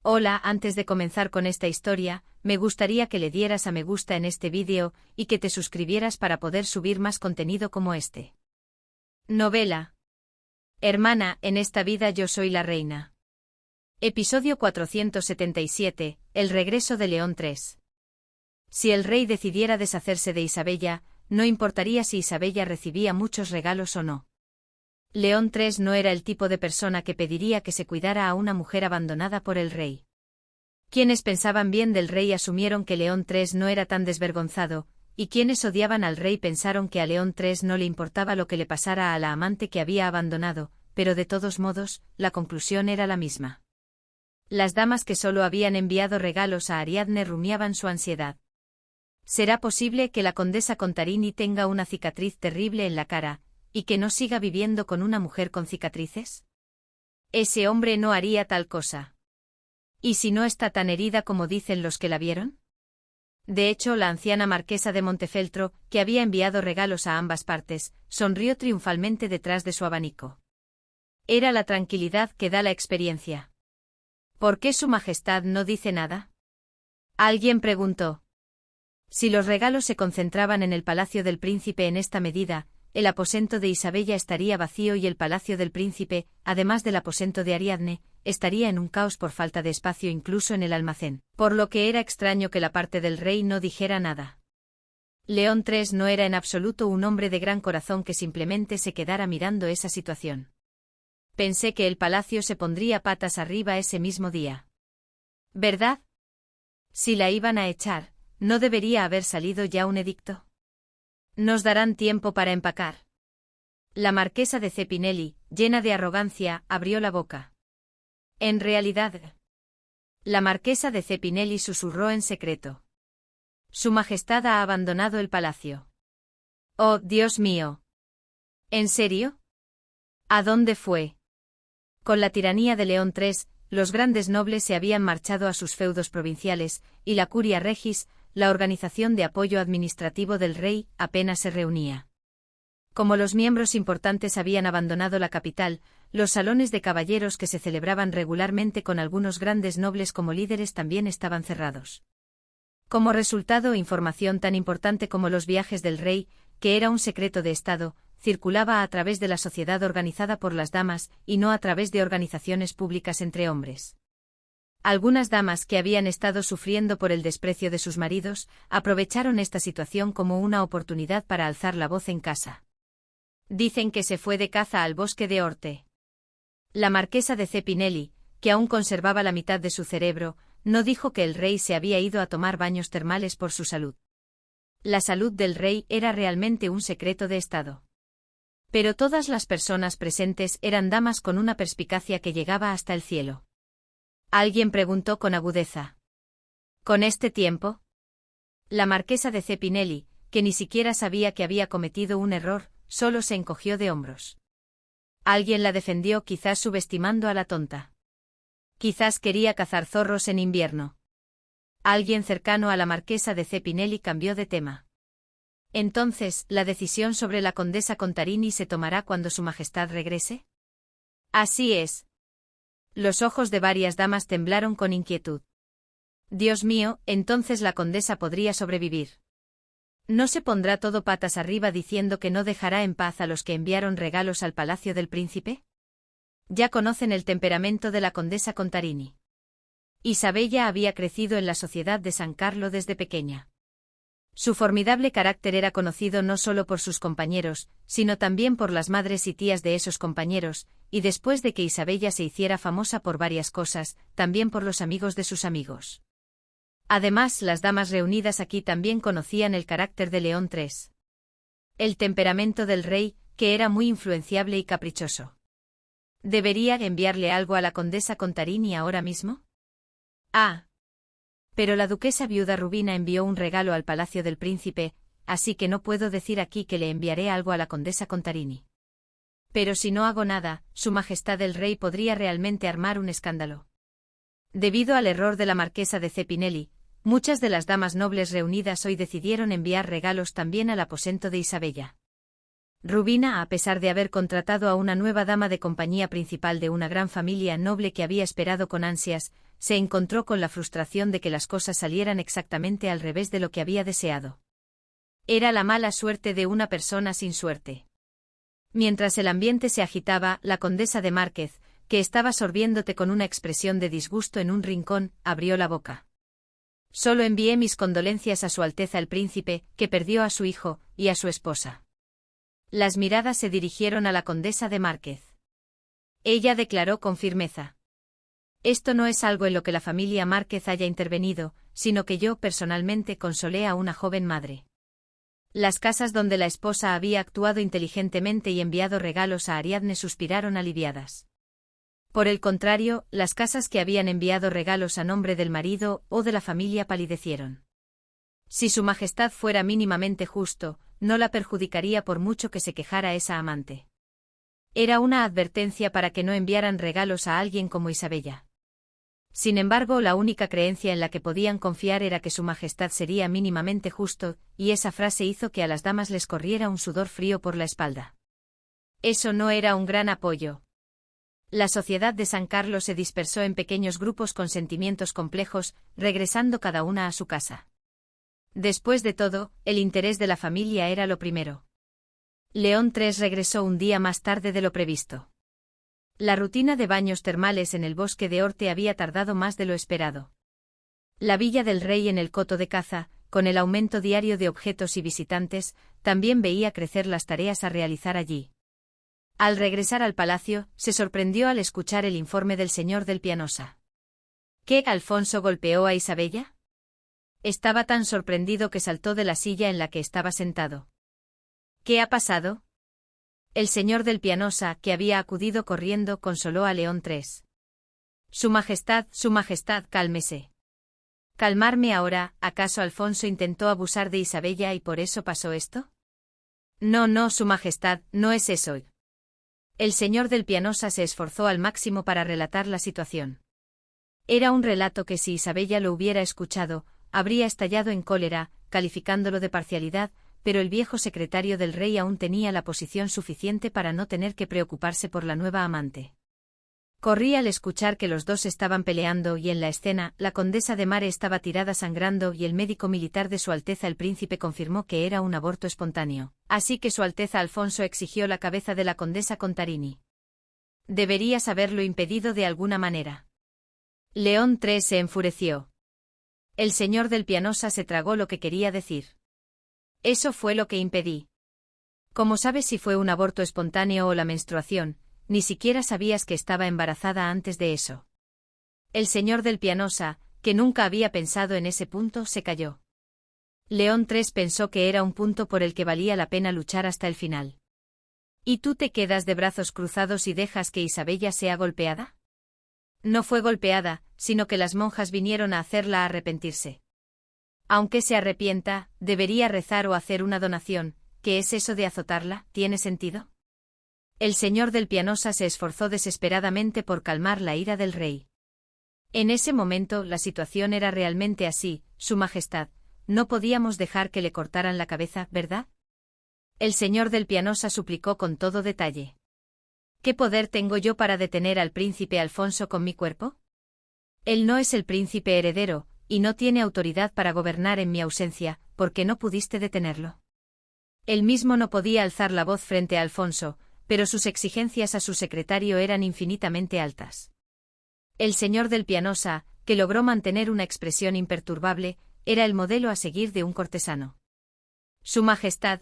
Hola, antes de comenzar con esta historia, me gustaría que le dieras a me gusta en este vídeo y que te suscribieras para poder subir más contenido como este. Novela. Hermana, en esta vida yo soy la reina. Episodio 477, El regreso de León III. Si el rey decidiera deshacerse de Isabella, no importaría si Isabella recibía muchos regalos o no. León III no era el tipo de persona que pediría que se cuidara a una mujer abandonada por el rey. Quienes pensaban bien del rey asumieron que León III no era tan desvergonzado, y quienes odiaban al rey pensaron que a León III no le importaba lo que le pasara a la amante que había abandonado, pero de todos modos, la conclusión era la misma. Las damas que solo habían enviado regalos a Ariadne rumiaban su ansiedad. ¿Será posible que la condesa Contarini tenga una cicatriz terrible en la cara, y que no siga viviendo con una mujer con cicatrices? Ese hombre no haría tal cosa. ¿Y si no está tan herida como dicen los que la vieron? De hecho, la anciana marquesa de Montefeltro, que había enviado regalos a ambas partes, sonrió triunfalmente detrás de su abanico. Era la tranquilidad que da la experiencia. ¿Por qué su majestad no dice nada? Alguien preguntó. Si los regalos se concentraban en el palacio del príncipe en esta medida, el aposento de Isabella estaría vacío y el palacio del príncipe, además del aposento de Ariadne, estaría en un caos por falta de espacio incluso en el almacén, por lo que era extraño que la parte del rey no dijera nada. León III no era en absoluto un hombre de gran corazón que simplemente se quedara mirando esa situación. Pensé que el palacio se pondría patas arriba ese mismo día. ¿Verdad? Si la iban a echar, ¿no debería haber salido ya un edicto? Nos darán tiempo para empacar. La marquesa de Cepinelli, llena de arrogancia, abrió la boca. En realidad, la marquesa de Cepinelli susurró en secreto. Su Majestad ha abandonado el palacio. Oh, Dios mío. ¿En serio? ¿A dónde fue? Con la tiranía de León III, los grandes nobles se habían marchado a sus feudos provinciales, y la Curia Regis, la organización de apoyo administrativo del rey, apenas se reunía. Como los miembros importantes habían abandonado la capital, los salones de caballeros que se celebraban regularmente con algunos grandes nobles como líderes también estaban cerrados. Como resultado, información tan importante como los viajes del rey, que era un secreto de Estado, circulaba a través de la sociedad organizada por las damas y no a través de organizaciones públicas entre hombres. Algunas damas que habían estado sufriendo por el desprecio de sus maridos, aprovecharon esta situación como una oportunidad para alzar la voz en casa. Dicen que se fue de caza al bosque de Orte. La marquesa de Cepinelli, que aún conservaba la mitad de su cerebro, no dijo que el rey se había ido a tomar baños termales por su salud. La salud del rey era realmente un secreto de Estado. Pero todas las personas presentes eran damas con una perspicacia que llegaba hasta el cielo. Alguien preguntó con agudeza. ¿Con este tiempo? La marquesa de Cepinelli, que ni siquiera sabía que había cometido un error, solo se encogió de hombros. Alguien la defendió, quizás subestimando a la tonta. Quizás quería cazar zorros en invierno. Alguien cercano a la marquesa de Cepinelli cambió de tema. Entonces, ¿la decisión sobre la condesa Contarini se tomará cuando su majestad regrese? Así es. Los ojos de varias damas temblaron con inquietud. Dios mío, entonces la condesa podría sobrevivir. ¿No se pondrá todo patas arriba diciendo que no dejará en paz a los que enviaron regalos al palacio del príncipe? Ya conocen el temperamento de la condesa Contarini. Isabella había crecido en la sociedad de San Carlo desde pequeña. Su formidable carácter era conocido no solo por sus compañeros, sino también por las madres y tías de esos compañeros, y después de que Isabella se hiciera famosa por varias cosas, también por los amigos de sus amigos. Además, las damas reunidas aquí también conocían el carácter de León III. El temperamento del rey, que era muy influenciable y caprichoso. ¿Debería enviarle algo a la condesa Contarini ahora mismo? Ah. Pero la duquesa viuda Rubina envió un regalo al palacio del príncipe, así que no puedo decir aquí que le enviaré algo a la condesa Contarini. Pero si no hago nada, su majestad el rey podría realmente armar un escándalo. Debido al error de la marquesa de Cepinelli, muchas de las damas nobles reunidas hoy decidieron enviar regalos también al aposento de Isabella. Rubina, a pesar de haber contratado a una nueva dama de compañía principal de una gran familia noble que había esperado con ansias, se encontró con la frustración de que las cosas salieran exactamente al revés de lo que había deseado. Era la mala suerte de una persona sin suerte. Mientras el ambiente se agitaba, la condesa de Márquez, que estaba sorbiéndote con una expresión de disgusto en un rincón, abrió la boca. Solo envié mis condolencias a Su Alteza el Príncipe, que perdió a su hijo, y a su esposa. Las miradas se dirigieron a la condesa de Márquez. Ella declaró con firmeza. Esto no es algo en lo que la familia Márquez haya intervenido, sino que yo personalmente consolé a una joven madre. Las casas donde la esposa había actuado inteligentemente y enviado regalos a Ariadne suspiraron aliviadas. Por el contrario, las casas que habían enviado regalos a nombre del marido o de la familia palidecieron. Si Su Majestad fuera mínimamente justo, no la perjudicaría por mucho que se quejara esa amante. Era una advertencia para que no enviaran regalos a alguien como Isabella. Sin embargo, la única creencia en la que podían confiar era que Su Majestad sería mínimamente justo, y esa frase hizo que a las damas les corriera un sudor frío por la espalda. Eso no era un gran apoyo. La sociedad de San Carlos se dispersó en pequeños grupos con sentimientos complejos, regresando cada una a su casa. Después de todo, el interés de la familia era lo primero. León III regresó un día más tarde de lo previsto. La rutina de baños termales en el bosque de Orte había tardado más de lo esperado. La villa del rey en el coto de caza, con el aumento diario de objetos y visitantes, también veía crecer las tareas a realizar allí. Al regresar al palacio, se sorprendió al escuchar el informe del señor del Pianosa. ¿Qué, Alfonso golpeó a Isabella? Estaba tan sorprendido que saltó de la silla en la que estaba sentado. ¿Qué ha pasado? El señor del Pianosa, que había acudido corriendo, consoló a León III. Su Majestad, cálmese. ¿Calmarme ahora? ¿Acaso Alfonso intentó abusar de Isabella y por eso pasó esto? No, Su Majestad, no es eso. El señor del Pianosa se esforzó al máximo para relatar la situación. Era un relato que si Isabella lo hubiera escuchado, habría estallado en cólera, calificándolo de parcialidad, pero el viejo secretario del rey aún tenía la posición suficiente para no tener que preocuparse por la nueva amante. Corrí al escuchar que los dos estaban peleando y en la escena, la condesa de Mare estaba tirada sangrando y el médico militar de Su Alteza el Príncipe confirmó que era un aborto espontáneo, así que Su Alteza Alfonso exigió la cabeza de la condesa Contarini. Deberías haberlo impedido de alguna manera. León III se enfureció. El señor del Pianosa se tragó lo que quería decir. Eso fue lo que impedí. ¿Cómo sabes si fue un aborto espontáneo o la menstruación? Ni siquiera sabías que estaba embarazada antes de eso. El señor del Pianosa, que nunca había pensado en ese punto, se calló. León III pensó que era un punto por el que valía la pena luchar hasta el final. ¿Y tú te quedas de brazos cruzados y dejas que Isabella sea golpeada? No fue golpeada, sino que las monjas vinieron a hacerla arrepentirse. Aunque se arrepienta, debería rezar o hacer una donación. ¿Qué es eso de azotarla? ¿Tiene sentido? El señor del Pianosa se esforzó desesperadamente por calmar la ira del rey. En ese momento la situación era realmente así, Su Majestad, no podíamos dejar que le cortaran la cabeza, ¿verdad? El señor del Pianosa suplicó con todo detalle. ¿Qué poder tengo yo para detener al príncipe Alfonso con mi cuerpo? Él no es el príncipe heredero, y no tiene autoridad para gobernar en mi ausencia, ¿por qué no pudiste detenerlo? Él mismo no podía alzar la voz frente a Alfonso, pero sus exigencias a su secretario eran infinitamente altas. El señor del Pianosa, que logró mantener una expresión imperturbable, era el modelo a seguir de un cortesano. Su Majestad,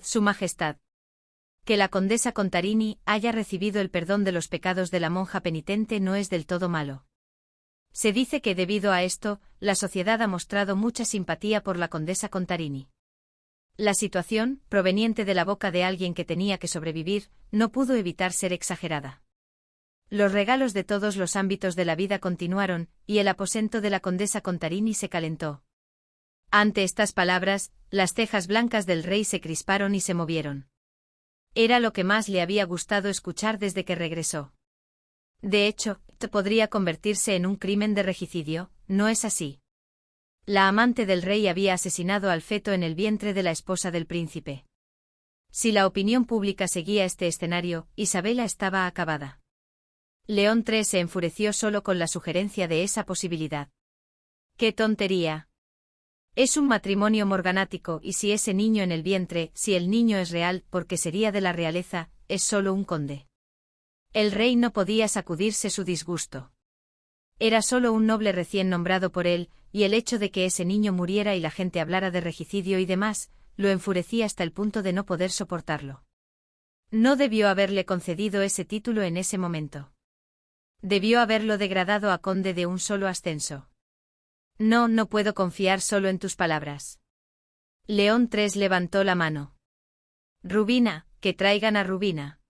que la condesa Contarini haya recibido el perdón de los pecados de la monja penitente no es del todo malo. Se dice que debido a esto, la sociedad ha mostrado mucha simpatía por la condesa Contarini. La situación, proveniente de la boca de alguien que tenía que sobrevivir, no pudo evitar ser exagerada. Los regalos de todos los ámbitos de la vida continuaron, y el aposento de la condesa Contarini se calentó. Ante estas palabras, las cejas blancas del rey se crisparon y se movieron. Era lo que más le había gustado escuchar desde que regresó. De hecho, podría convertirse en un crimen de regicidio, ¿no es así? La amante del rey había asesinado al feto en el vientre de la esposa del príncipe. Si la opinión pública seguía este escenario, Isabella estaba acabada. León 3 se enfureció solo con la sugerencia de esa posibilidad. ¡Qué tontería! Es un matrimonio morganático y si ese niño en el vientre, si el niño es real, porque sería de la realeza, es solo un conde. El rey no podía sacudirse su disgusto. Era solo un noble recién nombrado por él, y el hecho de que ese niño muriera y la gente hablara de regicidio y demás, lo enfurecía hasta el punto de no poder soportarlo. No debió haberle concedido ese título en ese momento. Debió haberlo degradado a conde de un solo ascenso. No, no puedo confiar solo en tus palabras. León 3 levantó la mano. Rubina, que traigan a Rubina.